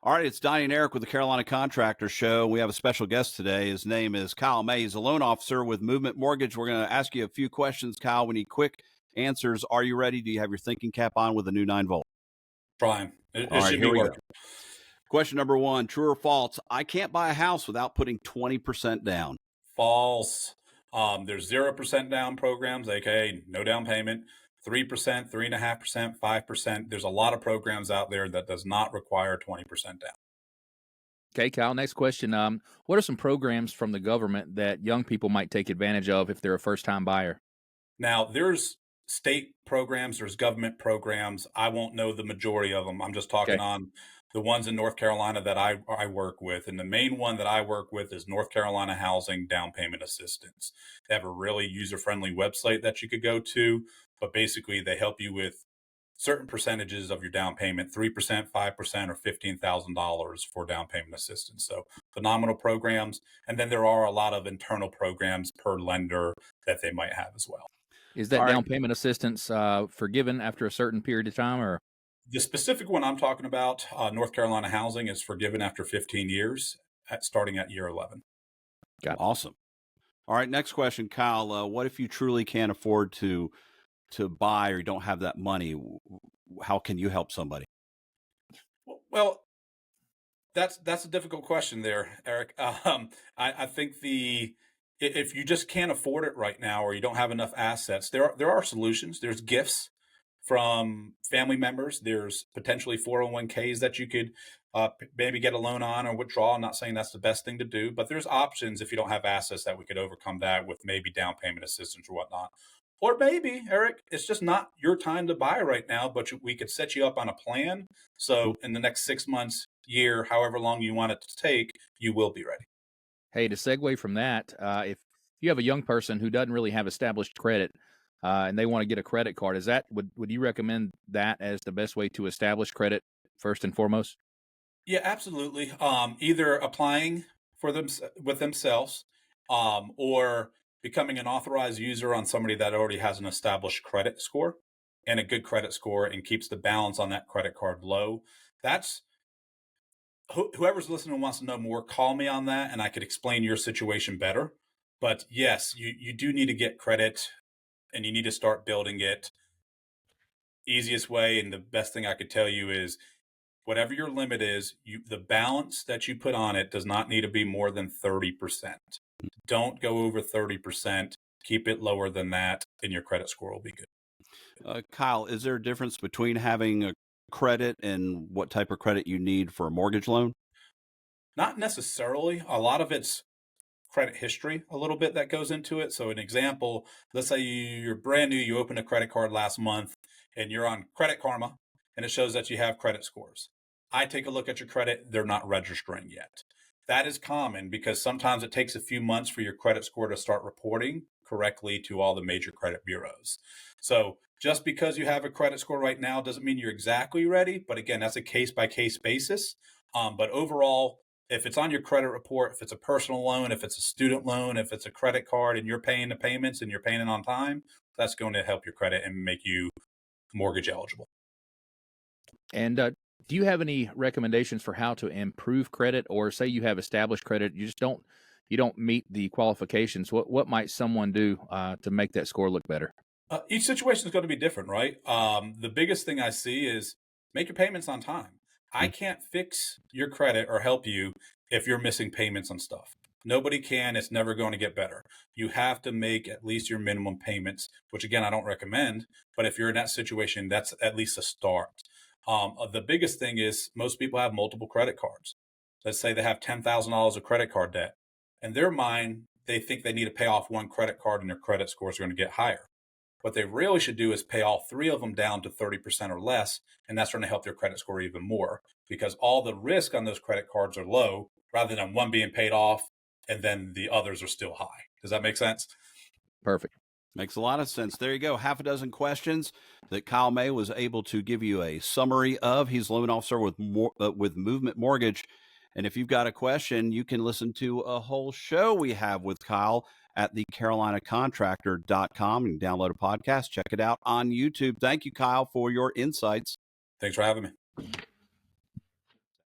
All right, it's Donnie and Eric with the Carolina Contractor Show. We have a special guest today. His name is Kyle May. He's a loan officer with Movement Mortgage. We're going to ask you a few questions, Kyle. We need quick answers. Are you ready? Do you have your thinking cap on with a new 9-volt? Trying. It All right, should here be we working. go. Question number one, true or false? I can't buy a house without putting 20% down. False. There's 0% down programs, aka no down payment. 3%, 3.5%, 5%. There's a lot of programs out there that does not require 20% down. Okay, Kyle, next question. What are some programs from the government that young people might take advantage of if they're a first-time buyer? Now, there's state programs, there's government programs. I won't know the majority of them. I'm just talking Okay. on the ones in North Carolina that I work with. And the main one that I work with is North Carolina Housing Down Payment Assistance. They have a really user-friendly website that you could go to, but basically they help you with certain percentages of your down payment, 3%, 5%, or $15,000 for down payment assistance. So phenomenal programs. And then there are a lot of internal programs per lender that they might have as well. Is that All right. down payment assistance forgiven after a certain period of time, or? The specific one I'm talking about, North Carolina Housing, is forgiven after 15 years, starting at year 11. Got it. Awesome. All right, next question, Kyle. What if you truly can't afford to buy or you don't have that money? How can you help somebody? Well, that's a difficult question there, Eric. I think if you just can't afford it right now or you don't have enough assets, there are solutions. There's gifts from family members. There's potentially 401ks that you could maybe get a loan on or withdraw. I'm not saying that's the best thing to do, but there's options if you don't have assets that we could overcome that with maybe down payment assistance or whatnot. Or maybe, Eric, it's just not your time to buy right now, but we could set you up on a plan. So in the next 6 months, year, however long you want it to take, you will be ready. Hey, to segue from that, if you have a young person who doesn't really have established credit and they want to get a credit card, would you recommend that as the best way to establish credit first and foremost? Yeah, absolutely. Either applying for them with themselves, or becoming an authorized user on somebody that already has an established credit score and a good credit score and keeps the balance on that credit card low. That's whoever's listening wants to know more. Call me on that, and I could explain your situation better. But yes, you do need to get credit, and you need to start building it. Easiest way and the best thing I could tell you is whatever your limit is, the balance that you put on it does not need to be more than 30%. Don't go over 30%. Keep it lower than that, and your credit score will be good. Kyle, is there a difference between having a credit and what type of credit you need for a mortgage loan? Not necessarily. A lot of it's credit history a little bit that goes into it. So an example, let's say you're brand new, you opened a credit card last month and you're on Credit Karma and it shows that you have credit scores. I take a look at your credit, they're not registering yet. That is common because sometimes it takes a few months for your credit score to start reporting correctly to all the major credit bureaus. So just because you have a credit score right now doesn't mean you're exactly ready. But again, that's a case by case basis. But overall, if it's on your credit report, if it's a personal loan, if it's a student loan, if it's a credit card and you're paying the payments and you're paying it on time, that's going to help your credit and make you mortgage eligible. And do you have any recommendations for how to improve credit, or say you have established credit, you don't meet the qualifications? What might someone do to make that score look better? Each situation is going to be different, right? The biggest thing I see is make your payments on time. I can't fix your credit or help you if you're missing payments on stuff. Nobody can. It's never going to get better. You have to make at least your minimum payments, which again, I don't recommend. But if you're in that situation, that's at least a start. The biggest thing is most people have multiple credit cards. Let's say they have $10,000 of credit card debt. In their mind, they think they need to pay off one credit card and their credit scores are going to get higher. What they really should do is pay all three of them down to 30% or less, and that's going to help their credit score even more because all the risk on those credit cards are low rather than one being paid off and then the others are still high. Does that make sense? Perfect. Makes a lot of sense. There you go. Half a dozen questions that Kyle May was able to give you a summary of. He's a loan officer with Movement Mortgage. And if you've got a question, you can listen to a whole show we have with Kyle at thecarolinacontractor.com. You can download a podcast, check it out on YouTube. Thank you, Kyle, for your insights. Thanks for having me.